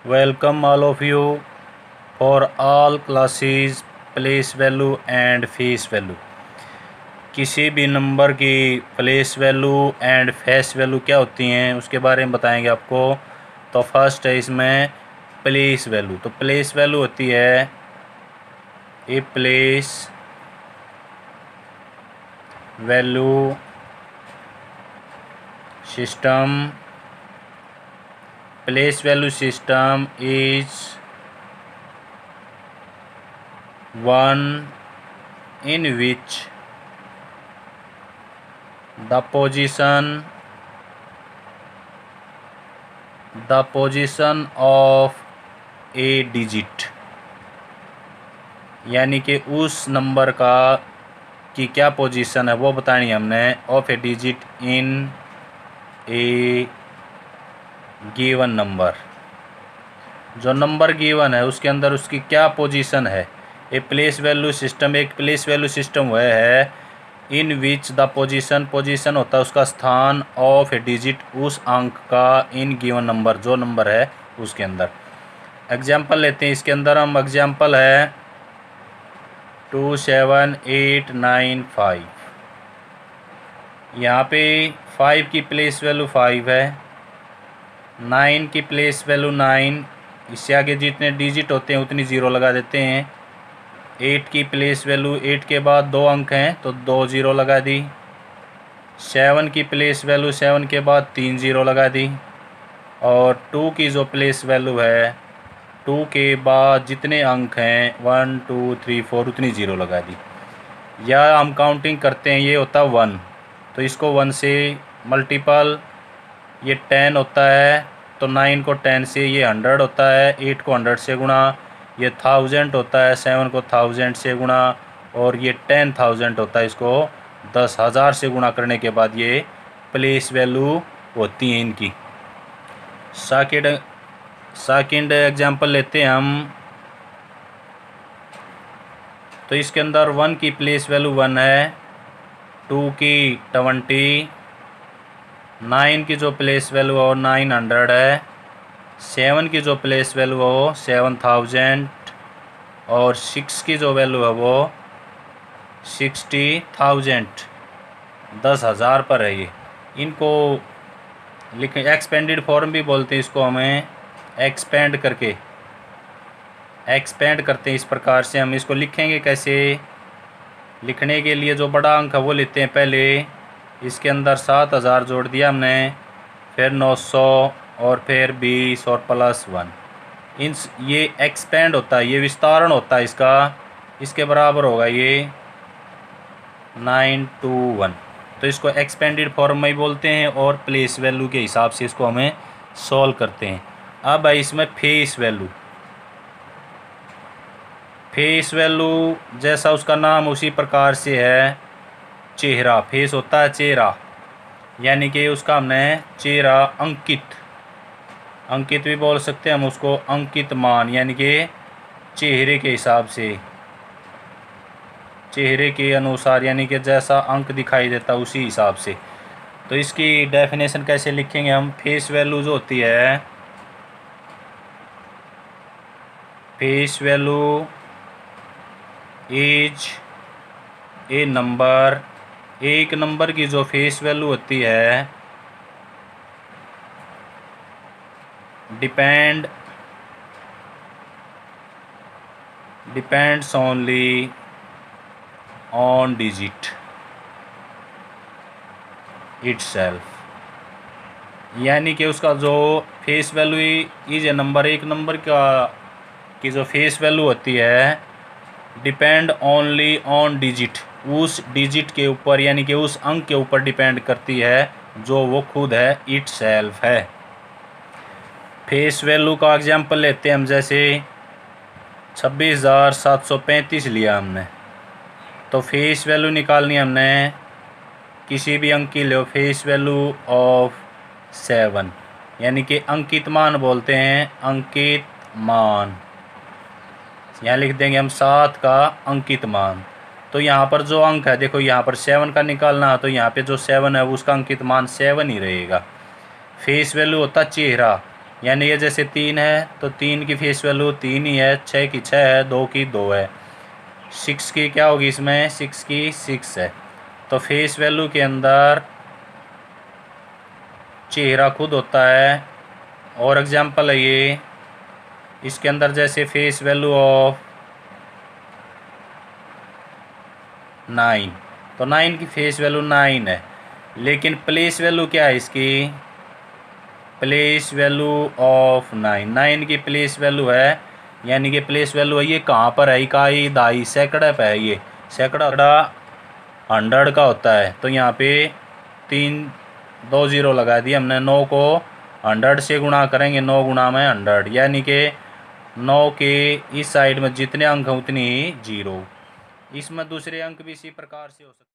Welcome all of you for all classes place value and face value। किसी भी number की place value and face value क्या होती हैं उसके बारे में बताएंगे आपको। तो फर्स्ट है इसमें प्लेस वैल्यू। तो प्लेस वैल्यू होती है a place value system. Place value system is one in which the position of a digit, यानी कि उस नंबर का की क्या पोजीशन है वो बतानी है हमने। Of A digit in A given number, जो नंबर गिवन है उसके अंदर उसकी क्या पोजीशन है। ए प्लेस वैल्यू सिस्टम, एक प्लेस वैल्यू सिस्टम वह है इन विच द पोजीशन होता है उसका स्थान, ऑफ ए डिजिट उस अंक का, इन गिवन नंबर जो नंबर है उसके अंदर। एग्जाम्पल लेते हैं, इसके अंदर हम एग्जाम्पल है 27895। यहाँ पे 5 की प्लेस वैल्यू 5 है, 9 की प्लेस वैल्यू 9, इससे आगे जितने डिजिट होते हैं उतनी ज़ीरो लगा देते हैं। 8 की प्लेस वैल्यू, 8 के बाद 2 अंक हैं तो 2 ज़ीरो लगा दी। 7 की प्लेस वैल्यू, 7 के बाद 3 ज़ीरो लगा दी। और 2 की जो प्लेस वैल्यू है, 2 के बाद जितने अंक हैं 1 2 3 4 उतनी ज़ीरो लगा दी। या हम काउंटिंग करते हैं, ये होता है 1, तो इसको 1 से मल्टीपल, ये 10 होता है तो 9 को 10 से, ये 100 होता है, 8 को 100 से गुणा, ये 1000 होता है, 7 को 1000 से गुणा, और ये 10,000 होता है, इसको 10,000 से गुणा करने के बाद ये प्लेस वैल्यू होती हैं इनकी। सेकंड एग्जांपल लेते हैं हम। तो इसके अंदर 1 की प्लेस वैल्यू 1 है, 2 की 20, 9 की जो प्लेस वैल्यू हो 900 है, 7 की जो प्लेस वैल्यू हो 7000, और 6 की जो वैल्यू है वो 60,000, 10,000 पर है ये। इनको लिखें, एक्सपेंडेड फॉर्म भी बोलते हैं इसको, हमें एक्सपेंड करते हैं। इस प्रकार से हम इसको लिखेंगे कैसे। लिखने के लिए जो बड़ा अंक है वो लेते हैं पहले, इसके अंदर 7000 जोड़ दिया हमने, फिर 900 और फिर 20 और प्लस 1। ये एक्सपेंड होता है, ये विस्तारण होता है इसका, इसके बराबर होगा ये 921। तो इसको एक्सपेंडेड फॉर्म में ही बोलते हैं और प्लेस वैल्यू के हिसाब से इसको हमें सॉल्व करते हैं। अब है इसमें फेस वैल्यू। फेस वैल्यू जैसा उसका नाम उसी प्रकार से है, चेहरा। फेस होता है चेहरा, यानी कि उसका हमने चेहरा अंकित भी बोल सकते हैं हम उसको, अंकित मान, यानी कि चेहरे के हिसाब से, चेहरे के अनुसार, यानी कि जैसा अंक दिखाई देता उसी हिसाब से। तो इसकी डेफिनेशन कैसे लिखेंगे हम। फेस वैल्यू जो होती है, face value is a number, एक नंबर की जो फेस वैल्यू होती है depends only on digit itself, यानी कि उसका जो face value is a number, एक नंबर की जो फेस वैल्यू होती है डिपेंड ओनली ऑन डिजिट, उस डिजिट के ऊपर, यानी कि उस अंक के ऊपर डिपेंड करती है जो वो खुद है, इटसेल्फ है। फेस वैल्यू का एग्जांपल लेते हैं हम, जैसे 26,735 लिया हमने, तो फेस वैल्यू निकालनी हमने, किसी भी अंक की लो, फेस वैल्यू ऑफ 7, यानी कि अंकित मान बोलते हैं, अंकित मान। यहाँ लिख देंगे हम 7 का अंकित मान। तो यहाँ पर जो अंक है, देखो यहाँ पर 7 का निकालना है, तो यहाँ पे जो 7 है उसका अंकित मान 7 ही रहेगा। फेस वैल्यू होता चेहरा, यानी ये जैसे 3 है तो 3 की फेस वैल्यू 3 ही है, 6 की 6 है, 2 की 2 है, 6 की क्या होगी इसमें, 6 की 6 है। तो फेस वैल्यू के अंदर चेहरा खुद होता है। और एग्जांपल है ये, इसके अंदर जैसे फेस वैल्यू ऑफ 9, तो 9 की फेस वैल्यू 9 है, लेकिन प्लेस वैल्यू क्या है इसकी, प्लेस वैल्यू ऑफ 9 की प्लेस वैल्यू है, यानी कि प्लेस वैल्यू है ये कहाँ पर है, इकाई दाई सैकड़े पे है, ये सैकड़ा 100 का होता है। तो यहाँ पे 2 0 लगा दिए हमने। 9 को 100 से गुणा करेंगे, 9 गुणा में 100, यानी कि 9 के इस साइड में जितने अंक हैं उतनी ही 0। इसमें दूसरे अंक भी इसी प्रकार से हो सकते हैं।